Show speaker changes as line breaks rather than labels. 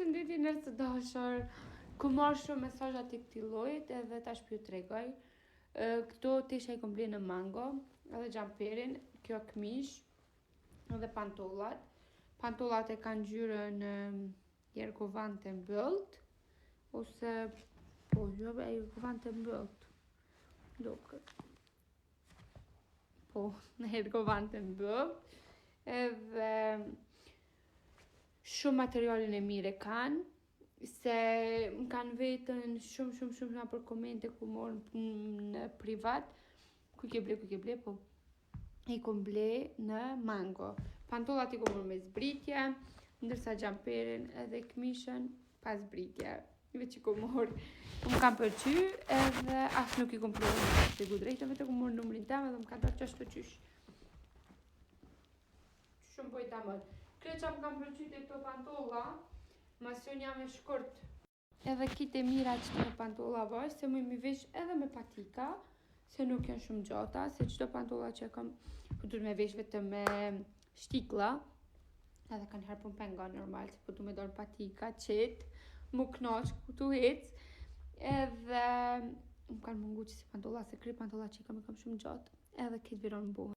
Përshëndetje njerëz të dashur. Ku marr shumë mesazha të këtij llojit edhe tash po ju tregoj. Këto tisha I kom bler në Mango, edhe xhamperin, kjo këmish, edhe pantollat. Pantollat e kanë ngjyrën jergovante mbyllt ose po jo jergovante mbyllt. Duket. Po, në jergovante mbyllt. Edhe shumë materialin e mirë e kanë, se më kanë vetën shumë nga për komente ku morën në privat, ku ke ble, po I kom ble në Mango. Pantollat I kom morë me zbritje, ndërsa xhamperin edhe këmishën pas zbritje. Veç I kom morë, më kanë pëlqy edhe as nuk I kom prodhuar të gu drejtë, vetë kom morë numrin tem edhe më kanë dalë qashtu qysh. Shumë po I tamën. Këtë që më kam pëlqy të këto pantolla, masion jam e shkurt. Edhe kite mira që në pantolla vash, se mu mi vesh edhe me patika, se nuk janë shumë gjata, se qëto pantolla që kam pëtur me vesh vetëm me shtikla, edhe kanë herë pun penga normal, se pëtu me dorë patika, qetë, mu knosh, këtu hec, edhe më kanë mungu që si pantolla, se kry pantolla që I kam shumë gjatë, edhe këtë viron më buhe.